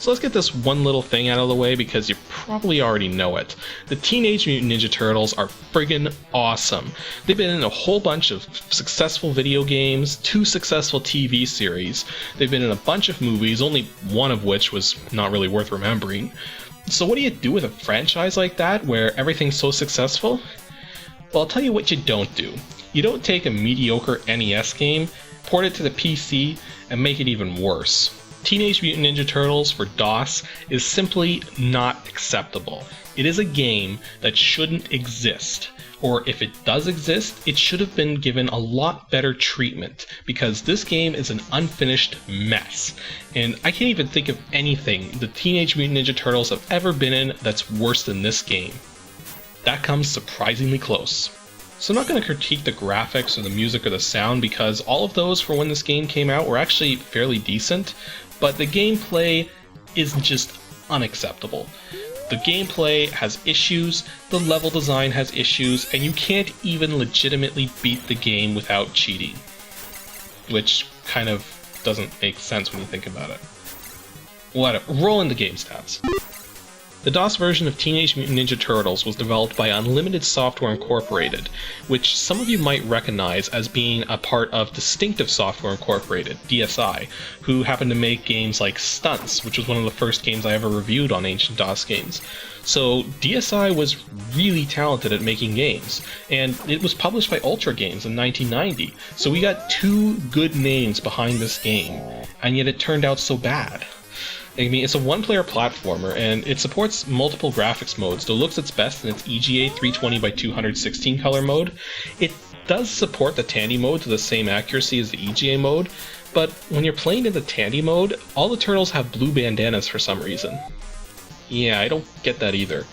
So let's get this one little thing out of the way because you probably already know it. The Teenage Mutant Ninja Turtles are friggin' awesome. They've been in a whole bunch of successful video games, 2 successful TV series, they've been in a bunch of movies, only one of which was not really worth remembering. So what do you do with a franchise like that where everything's so successful? Well, I'll tell you what you don't do. You don't take a mediocre NES game, port it to the PC, and make it even worse. Teenage Mutant Ninja Turtles for DOS is simply not acceptable. It is a game that shouldn't exist, or if it does exist, it should have been given a lot better treatment, because this game is an unfinished mess. And I can't even think of anything the Teenage Mutant Ninja Turtles have ever been in that's worse than this game. That comes surprisingly close. So I'm not going to critique the graphics or the music or the sound because all of those for when this game came out were actually fairly decent, but the gameplay is just unacceptable. The gameplay has issues, the level design has issues, and you can't even legitimately beat the game without cheating. Which kind of doesn't make sense when you think about it. Whatever, roll in the game stats. The DOS version of Teenage Mutant Ninja Turtles was developed by Unlimited Software Incorporated, which some of you might recognize as being a part of Distinctive Software Incorporated, DSI, who happened to make games like Stunts, which was one of the first games I ever reviewed on Ancient DOS Games. So DSI was really talented at making games, and it was published by Ultra Games in 1990, so we got 2 good names behind this game, and yet it turned out so bad. I mean, it's a one-player platformer, and it supports multiple graphics modes, though it looks its best in its EGA 320x216 color mode. It does support the Tandy mode to the same accuracy as the EGA mode, but when you're playing in the Tandy mode, all the turtles have blue bandanas for some reason. Yeah, I don't get that either.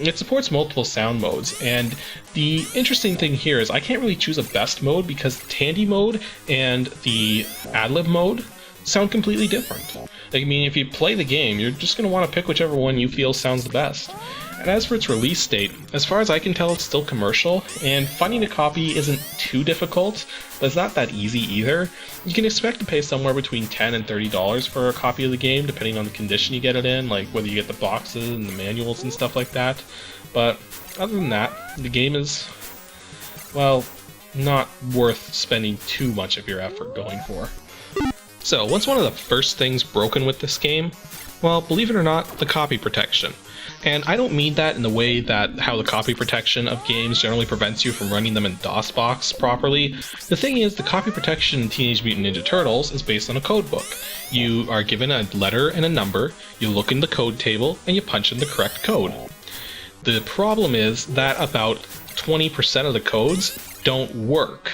It supports multiple sound modes, and the interesting thing here is I can't really choose a best mode because the Tandy mode and the Adlib mode sound completely different. I mean, if you play the game, you're just going to want to pick whichever one you feel sounds the best. And as for its release date, as far as I can tell, it's still commercial, and finding a copy isn't too difficult, but it's not that easy either. You can expect to pay somewhere between $10 and $30 for a copy of the game, depending on the condition you get it in, like whether you get the boxes and the manuals and stuff like that. But other than that, the game is, well, not worth spending too much of your effort going for. So, what's one of the first things broken with this game? Well, believe it or not, the copy protection. And I don't mean that in the way that how the copy protection of games generally prevents you from running them in DOSBox properly. The thing is, the copy protection in Teenage Mutant Ninja Turtles is based on a code book. You are given a letter and a number, you look in the code table, and you punch in the correct code. The problem is that about 20% of the codes don't work.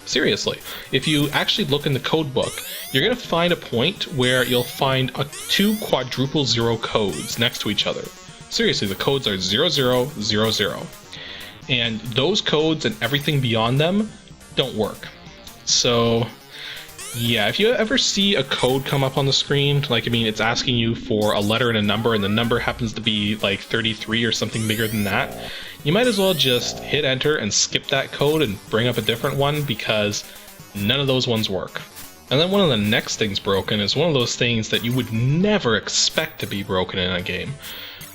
Seriously, if you actually look in the code book, you're going to find a point where you'll find 2 quadruple 0 codes next to each other. Seriously, the codes are 0000. And those codes and everything beyond them don't work. So, yeah, if you ever see a code come up on the screen, like, I mean, it's asking you for a letter and a number, and the number happens to be like 33 or something bigger than that, you might as well just hit enter and skip that code and bring up a different one, because none of those ones work. And then one of the next things broken is one of those things that you would never expect to be broken in a game.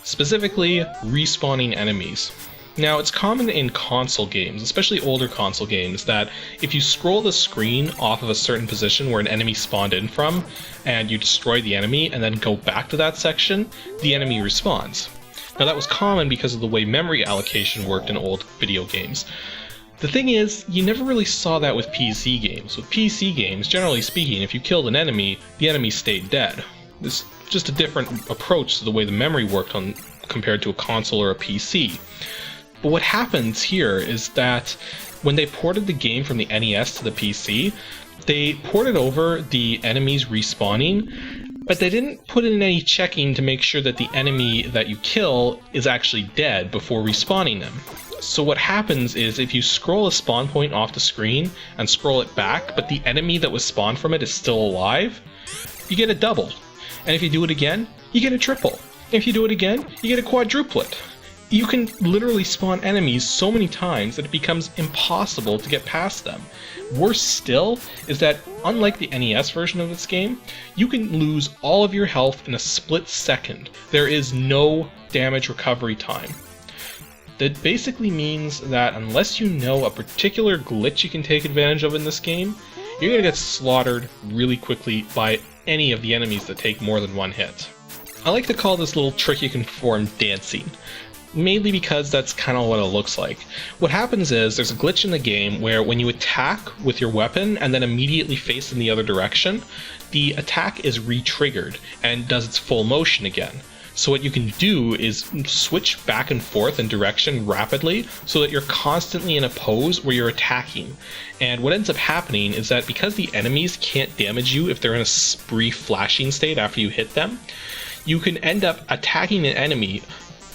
Specifically, respawning enemies. Now, it's common in console games, especially older console games, that if you scroll the screen off of a certain position where an enemy spawned in from, and you destroy the enemy and then go back to that section, the enemy respawns. Now, that was common because of the way memory allocation worked in old video games. The thing is, you never really saw that with PC games. With PC games, generally speaking, if you killed an enemy, the enemy stayed dead. It's just a different approach to the way the memory worked compared to a console or a PC. But what happens here is that when they ported the game from the NES to the PC, they ported over the enemies respawning, but they didn't put in any checking to make sure that the enemy that you kill is actually dead before respawning them. So what happens is if you scroll a spawn point off the screen and scroll it back, but the enemy that was spawned from it is still alive, you get a double. And if you do it again, you get a triple. If you do it again, you get a quadruplet. you can literally spawn enemies so many times that it becomes impossible to get past them. Worse still is that, unlike the NES version of this game, you can lose all of your health in a split second. There is no damage recovery time. That basically means that unless you know a particular glitch you can take advantage of in this game, you're going to get slaughtered really quickly by any of the enemies that take more than one hit. I like to call this little trick you can perform dancing, mainly because that's kind of what it looks like. What happens is there's a glitch in the game where when you attack with your weapon and then immediately face in the other direction, the attack is re-triggered and does its full motion again. So what you can do is switch back and forth in direction rapidly so that you're constantly in a pose where you're attacking. And what ends up happening is that because the enemies can't damage you if they're in a brief flashing state after you hit them, you can end up attacking an enemy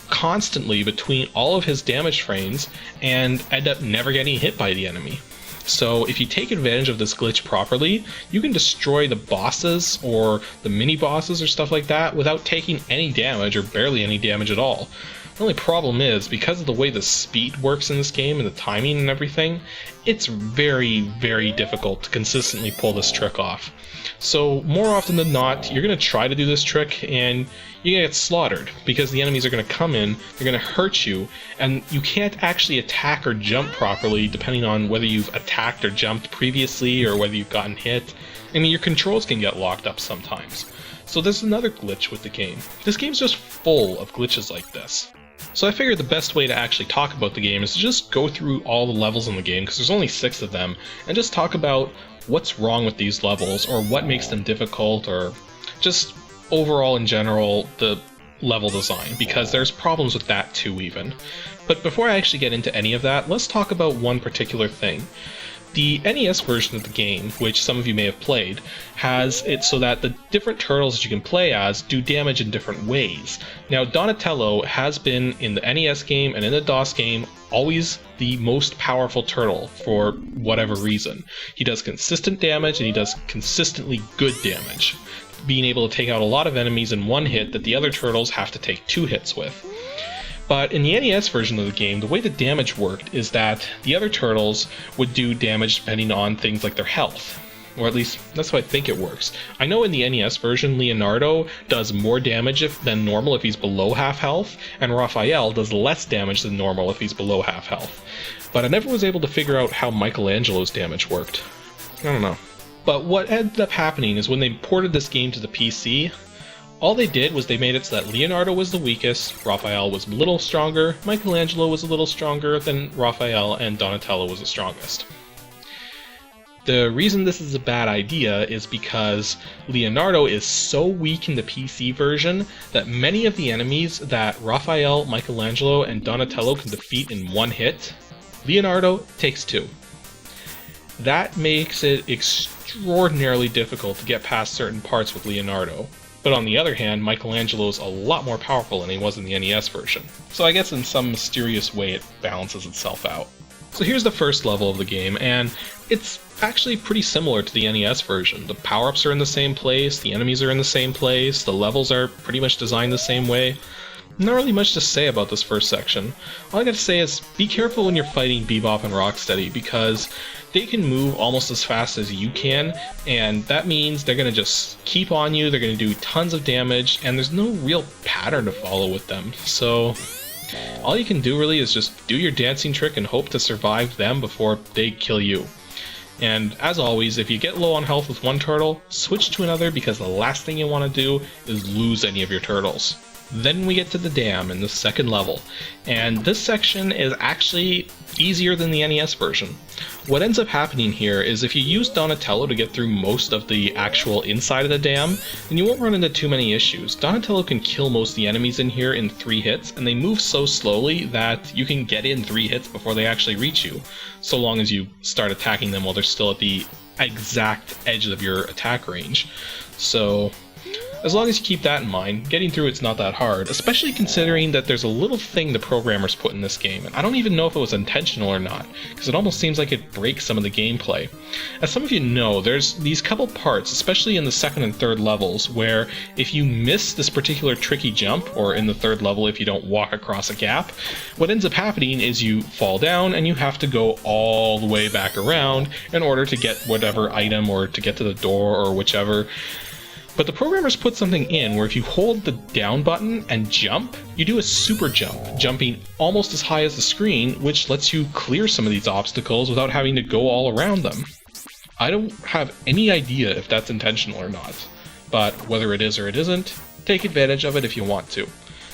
constantly between all of his damage frames and end up never getting hit by the enemy. So if you take advantage of this glitch properly, you can destroy the bosses or the mini bosses or stuff like that without taking any damage or barely any damage at all. The only problem is, because of the way the speed works in this game and the timing and everything, it's very, very difficult to consistently pull this trick off. So more often than not, you're going to try to do this trick and you're going to get slaughtered because the enemies are going to come in, they're going to hurt you, and you can't actually attack or jump properly depending on whether you've attacked or jumped previously or whether you've gotten hit. I mean, your controls can get locked up sometimes. So there's another glitch with the game. This game's just full of glitches like this. So I figured the best way to actually talk about the game is to just go through all the levels in the game, because there's only 6 of them, and just talk about what's wrong with these levels, or what makes them difficult, or just overall in general the level design, because there's problems with that too even. But before I actually get into any of that, let's talk about one particular thing. The NES version of the game, which some of you may have played, has it so that the different turtles that you can play as do damage in different ways. Now, Donatello has been, in the NES game and in the DOS game, always the most powerful turtle for whatever reason. He does consistent damage and he does consistently good damage, being able to take out a lot of enemies in one hit that the other turtles have to take 2 hits with. But in the NES version of the game, the way the damage worked is that the other turtles would do damage depending on things like their health. Or at least, that's how I think it works. I know in the NES version, Leonardo does more damage than normal if he's below half health, and Raphael does less damage than normal if he's below half health. But I never was able to figure out how Michelangelo's damage worked. I don't know. But what ended up happening is when they ported this game to the PC, all they did was they made it so that Leonardo was the weakest, Raphael was a little stronger, Michelangelo was a little stronger, then Raphael and Donatello was the strongest. The reason this is a bad idea is because Leonardo is so weak in the PC version that many of the enemies that Raphael, Michelangelo, and Donatello can defeat in one hit, Leonardo takes 2. That makes it extraordinarily difficult to get past certain parts with Leonardo. But on the other hand, Michelangelo's a lot more powerful than he was in the NES version. So I guess in some mysterious way it balances itself out. So here's the first level of the game, and it's actually pretty similar to the NES version. The power-ups are in the same place, the enemies are in the same place, the levels are pretty much designed the same way. Not really much to say about this first section. All I gotta say is be careful when you're fighting Bebop and Rocksteady, because they can move almost as fast as you can, and that means they're gonna just keep on you, they're gonna do tons of damage, and there's no real pattern to follow with them. So all you can do really is just do your dancing trick and hope to survive them before they kill you. And as always, if you get low on health with one turtle, switch to another, because the last thing you want to do is lose any of your turtles. Then we get to the dam in the second level, and this section is actually easier than the NES version. What ends up happening here is if you use Donatello to get through most of the actual inside of the dam, then you won't run into too many issues. Donatello can kill most of the enemies in here in 3 hits, and they move so slowly that you can get in 3 hits before they actually reach you, so long as you start attacking them while they're still at the exact edge of your attack range. So As long as you keep that in mind, getting through it's not that hard, especially considering that there's a little thing the programmers put in this game, and I don't even know if it was intentional or not, because it almost seems like it breaks some of the gameplay. As some of you know, there's these couple parts, especially in the second and third levels, where if you miss this particular tricky jump, or in the third level if you don't walk across a gap, what ends up happening is you fall down and you have to go all the way back around in order to get whatever item or to get to the door or whichever. But the programmers put something in where if you hold the down button and jump, you do a super jump, jumping almost as high as the screen, which lets you clear some of these obstacles without having to go all around them. I don't have any idea if that's intentional or not, but whether it is or it isn't, take advantage of it if you want to.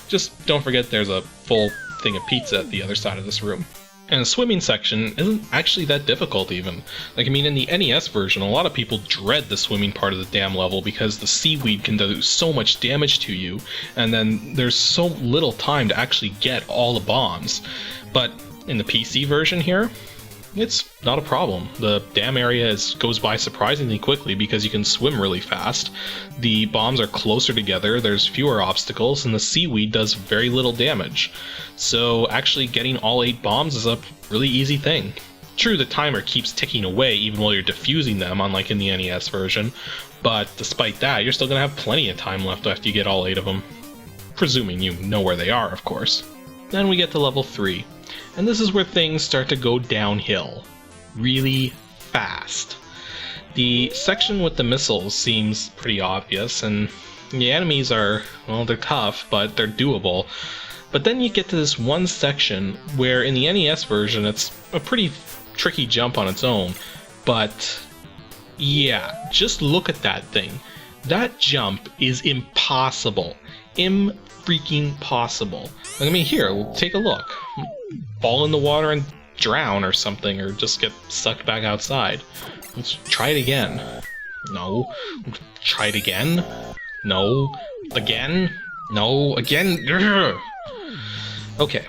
Just don't forget there's a full thing of pizza at the other side of this room. And the swimming section isn't actually that difficult even. Like, I mean, in the NES version, a lot of people dread the swimming part of the damn level because the seaweed can do so much damage to you, and then there's so little time to actually get all the bombs. But in the PC version here, it's not a problem. The damn area goes by surprisingly quickly because you can swim really fast. The bombs are closer together, there's fewer obstacles, and the seaweed does very little damage. So actually getting all 8 bombs is a really easy thing. True, the timer keeps ticking away even while you're defusing them, unlike in the NES version, but despite that, you're still going to have plenty of time left after you get all 8 of them. Presuming you know where they are, of course. Then we get to level 3. And this is where things start to go downhill really fast. The section with the missiles seems pretty obvious, and the enemies are, well, they're tough, but they're doable. But then you get to this one section where in the NES version it's a pretty tricky jump on its own, but yeah, just look at that thing. That jump is impossible. Freaking possible. I mean, here, take a look. Fall in the water and drown or something, or just get sucked back outside. Let's try it again. No. Try it again. No. Again. No. Again. Urgh. Okay.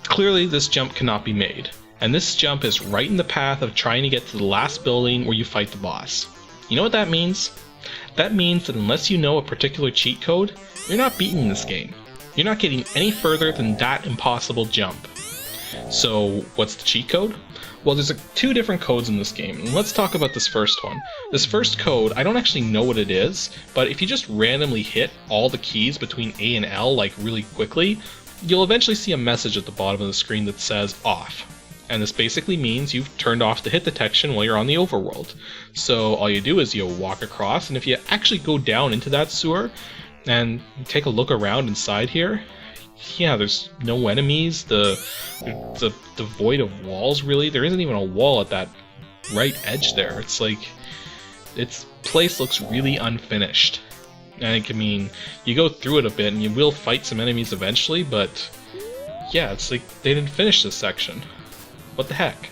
Clearly this jump cannot be made, and this jump is right in the path of trying to get to the last building where you fight the boss. You know what that means? That means that unless you know a particular cheat code, you're not beating this game. You're not getting any further than that impossible jump. So, what's the cheat code? Well, there's 2 different codes in this game, and let's talk about this first one. This first code, I don't actually know what it is, but if you just randomly hit all the keys between A and L, like really quickly, you'll eventually see a message at the bottom of the screen that says off. And this basically means you've turned off the hit detection while you're on the overworld. So all you do is you walk across, and if you actually go down into that sewer and take a look around inside here, yeah, there's no enemies. The void of walls, really. There isn't even a wall at that right edge there. It's like, its place looks really unfinished. And I mean, you go through it a bit and you will fight some enemies eventually, but yeah, it's like they didn't finish this section. What the heck?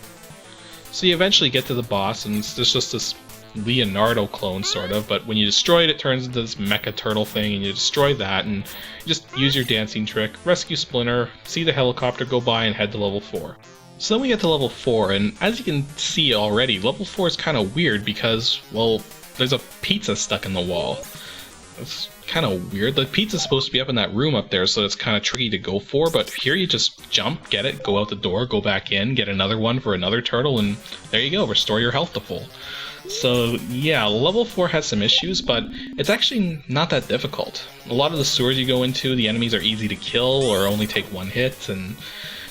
So you eventually get to the boss, and there's just this Leonardo clone, sort of, but when you destroy it, it turns into this mecha turtle thing, and you destroy that, and you just use your dancing trick, rescue Splinter, see the helicopter go by, and head to level 4. So then we get to level 4, and as you can see already, level 4 is kind of weird because, well, there's a pizza stuck in the wall. It's kind of weird. The pizza's supposed to be up in that room up there, so it's kind of tricky to go for, but here you just jump, get it, go out the door, go back in, get another one for another turtle, and there you go, restore your health to full. So yeah, level 4 has some issues, but it's actually not that difficult. A lot of the sewers you go into, the enemies are easy to kill or only take 1 hit, and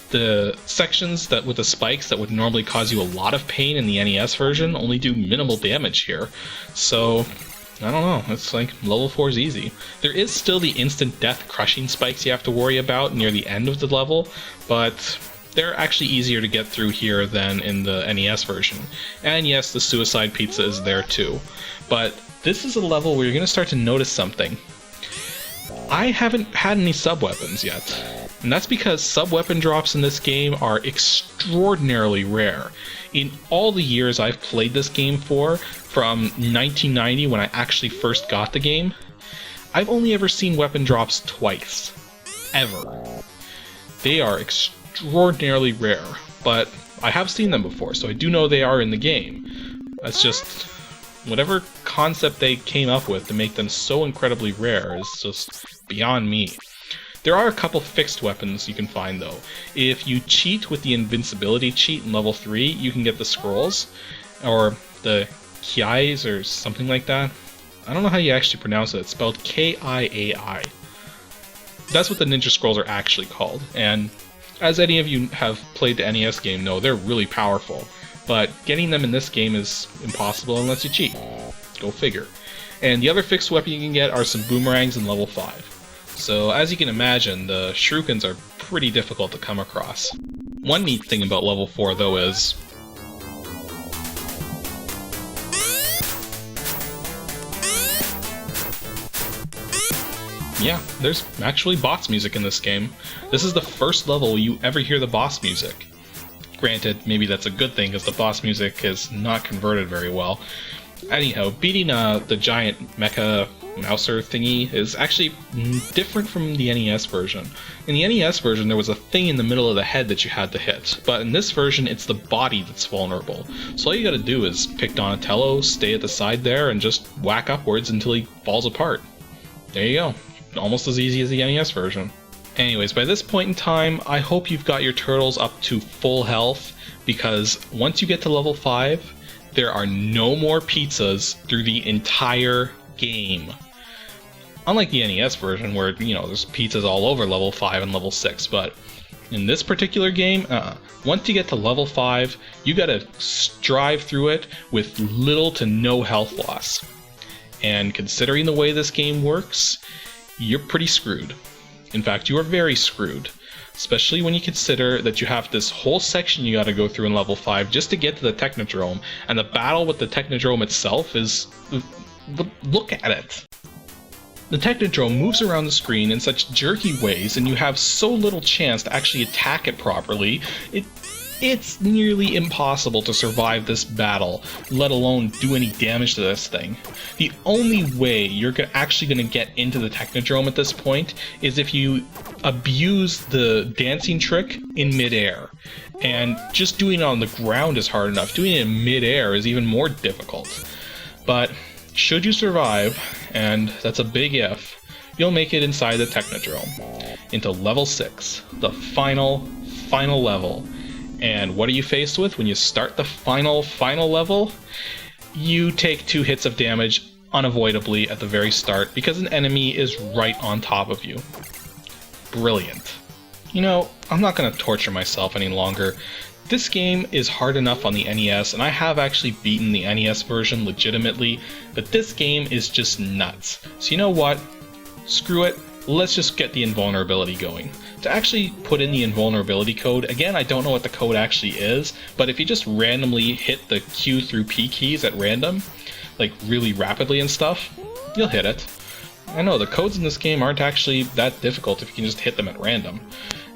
the sections that with the spikes that would normally cause you a lot of pain in the NES version only do minimal damage here. So I don't know, it's like level 4 is easy. There is still the instant death crushing spikes you have to worry about near the end of the level, but they're actually easier to get through here than in the NES version. And yes, the suicide pizza is there too. But this is a level where you're going to start to notice something. I haven't had any sub-weapons yet, and that's because sub-weapon drops in this game are extraordinarily rare. In all the years I've played this game from 1990 when I actually first got the game, I've only ever seen weapon drops twice. Ever. They are extraordinarily rare, but I have seen them before, so I do know they are in the game. That's just Whatever concept they came up with to make them so incredibly rare is just beyond me. There are a couple fixed weapons you can find though. If you cheat with the invincibility cheat in level 3, you can get the scrolls, or the Kiais or something like that. I don't know how you actually pronounce it. It's spelled K-I-A-I. That's what the Ninja Scrolls are actually called, and as any of you have played the NES game know, they're really powerful. But getting them in this game is impossible unless you cheat. Go figure. And the other fixed weapon you can get are some boomerangs in level 5. So as you can imagine, the shurikens are pretty difficult to come across. One neat thing about level 4 though is... yeah, there's actually boss music in this game. This is the first level you ever hear the boss music. Granted, maybe that's a good thing because the boss music is not converted very well. Anyhow, beating the giant mecha mouser thingy is actually different from the NES version. In the NES version, there was a thing in the middle of the head that you had to hit, but in this version, it's the body that's vulnerable. So all you gotta do is pick Donatello, stay at the side there, and just whack upwards until he falls apart. There you go. Almost as easy as the NES version. Anyways, by this point in time, I hope you've got your turtles up to full health, because once you get to level 5, there are no more pizzas through the entire game. Unlike the NES version, where, you know, there's pizzas all over level 5 and level 6, but in this particular game, once you get to level 5, you gotta strive through it with little to no health loss. And considering the way this game works, you're pretty screwed. In fact, you are very screwed. Especially when you consider that you have this whole section you gotta go through in level 5 just to get to the Technodrome, and the battle with the Technodrome itself is... look at it! The Technodrome moves around the screen in such jerky ways, and you have so little chance to actually attack it properly, it's nearly impossible to survive this battle, let alone do any damage to this thing. The only way you're actually going to get into the Technodrome at this point is if you abuse the dancing trick in midair. And just doing it on the ground is hard enough. Doing it in midair is even more difficult. But should you survive, and that's a big if, you'll make it inside the Technodrome, into level 6, the final level. And what are you faced with when you start the final level? You take 2 hits of damage unavoidably at the very start because an enemy is right on top of you. Brilliant. You know, I'm not going to torture myself any longer. This game is hard enough on the NES, and I have actually beaten the NES version legitimately, but this game is just nuts. So you know what? Screw it. Let's just get the invulnerability going. To actually put in the invulnerability code, again, I don't know what the code actually is, but if you just randomly hit the Q through P keys at random, like really rapidly and stuff, you'll hit it. I know, the codes in this game aren't actually that difficult if you can just hit them at random.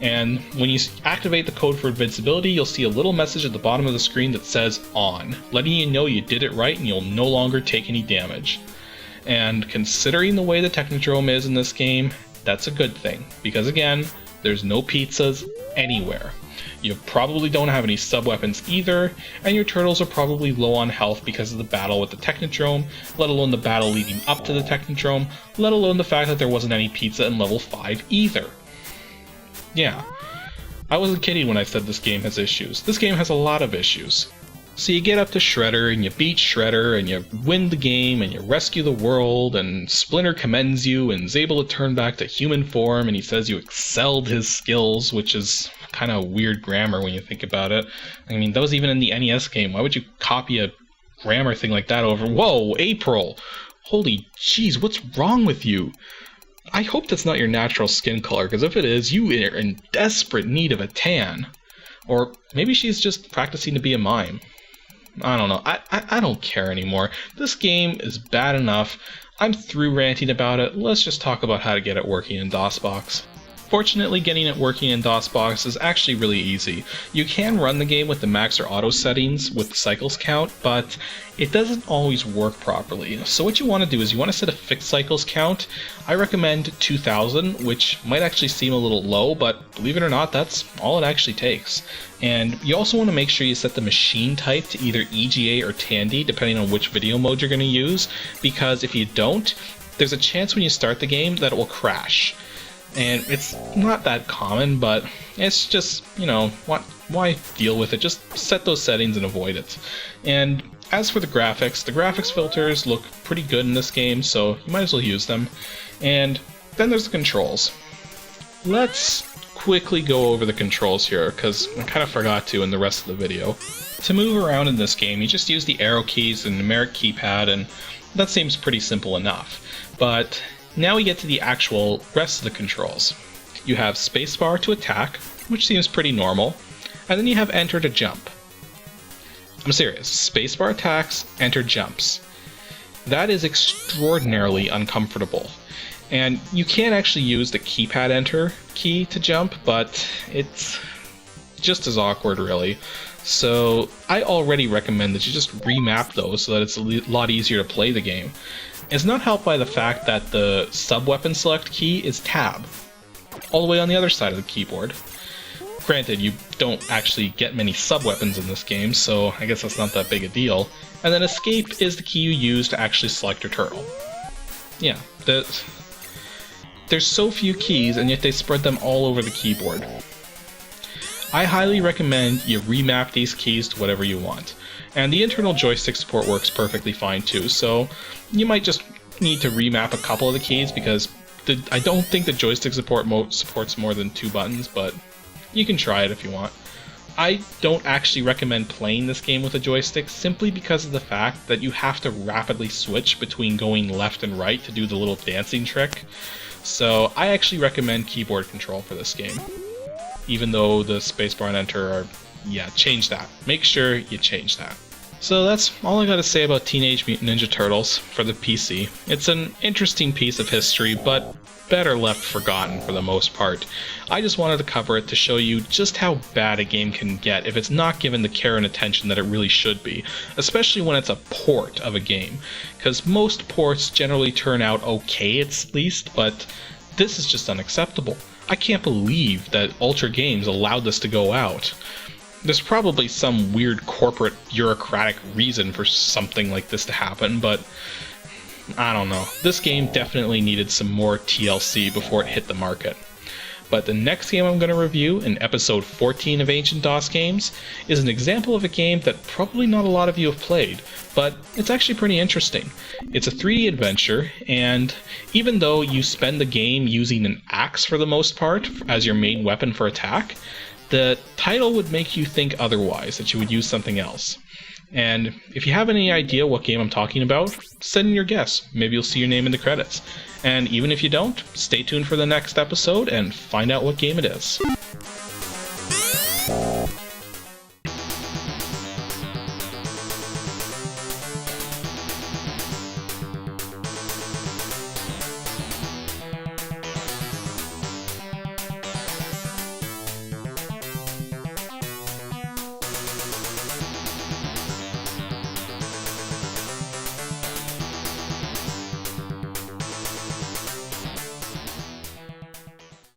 And when you activate the code for invincibility, you'll see a little message at the bottom of the screen that says on, letting you know you did it right and you'll no longer take any damage. And considering the way the Technodrome is in this game, that's a good thing, because again, there's no pizzas anywhere. You probably don't have any sub-weapons either, and your turtles are probably low on health because of the battle with the Technodrome, let alone the battle leading up to the Technodrome, let alone the fact that there wasn't any pizza in level 5 either. Yeah, I wasn't kidding when I said this game has issues. This game has a lot of issues. So you get up to Shredder, and you beat Shredder, and you win the game, and you rescue the world, and Splinter commends you, and is able to turn back to human form, and he says you excelled his skills, which is kind of weird grammar when you think about it. I mean, that was even in the NES game. Why would you copy a grammar thing like that over? Whoa, April! Holy jeez, what's wrong with you? I hope that's not your natural skin color, because if it is, you are in desperate need of a tan. Or maybe she's just practicing to be a mime. I don't know. I don't care anymore. This game is bad enough. I'm through ranting about it. Let's just talk about how to get it working in DOSBox. Fortunately, getting it working in DOSBox is actually really easy. You can run the game with the max or auto settings with the cycles count, but it doesn't always work properly. So what you want to do is you want to set a fixed cycles count. I recommend 2000, which might actually seem a little low, but believe it or not, that's all it actually takes. And you also want to make sure you set the machine type to either EGA or Tandy, depending on which video mode you're going to use, because if you don't, there's a chance when you start the game that it will crash. And it's not that common, but it's just, you know, why deal with it? Just set those settings and avoid it. And as for the graphics filters look pretty good in this game, so you might as well use them. And then there's the controls. Let's quickly go over the controls here, because I kind of forgot to in the rest of the video. To move around in this game, you just use the arrow keys and numeric keypad, and that seems pretty simple enough. But now we get to the actual rest of the controls. You have spacebar to attack, which seems pretty normal, and then you have enter to jump. I'm serious, spacebar attacks, enter jumps. That is extraordinarily uncomfortable. And you can actually use the keypad enter key to jump, but it's just as awkward really. So I already recommend that you just remap those so that it's a lot easier to play the game. It's not helped by the fact that the sub-weapon select key is tab, all the way on the other side of the keyboard. Granted, you don't actually get many sub-weapons in this game, so I guess that's not that big a deal. And then escape is the key you use to actually select your turtle. Yeah, there's so few keys, and yet they spread them all over the keyboard. I highly recommend you remap these keys to whatever you want. And the internal joystick support works perfectly fine too, so you might just need to remap a couple of the keys because I don't think the joystick support supports more than 2 buttons, but you can try it if you want. I don't actually recommend playing this game with a joystick simply because of the fact that you have to rapidly switch between going left and right to do the little dancing trick. So I actually recommend keyboard control for this game. Even though the spacebar and enter are, yeah, change that. Make sure you change that. So that's all I gotta say about Teenage Mutant Ninja Turtles for the PC. It's an interesting piece of history, but better left forgotten for the most part. I just wanted to cover it to show you just how bad a game can get if it's not given the care and attention that it really should be, especially when it's a port of a game, because most ports generally turn out okay at least, but this is just unacceptable. I can't believe that Ultra Games allowed this to go out. There's probably some weird corporate bureaucratic reason for something like this to happen, but I don't know. This game definitely needed some more TLC before it hit the market. But the next game I'm going to review in episode 14 of Ancient DOS Games is an example of a game that probably not a lot of you have played, but it's actually pretty interesting. It's a 3D adventure, and even though you spend the game using an axe for the most part as your main weapon for attack, the title would make you think otherwise, that you would use something else. And if you have any idea what game I'm talking about, send in your guess. Maybe you'll see your name in the credits. And even if you don't, stay tuned for the next episode and find out what game it is.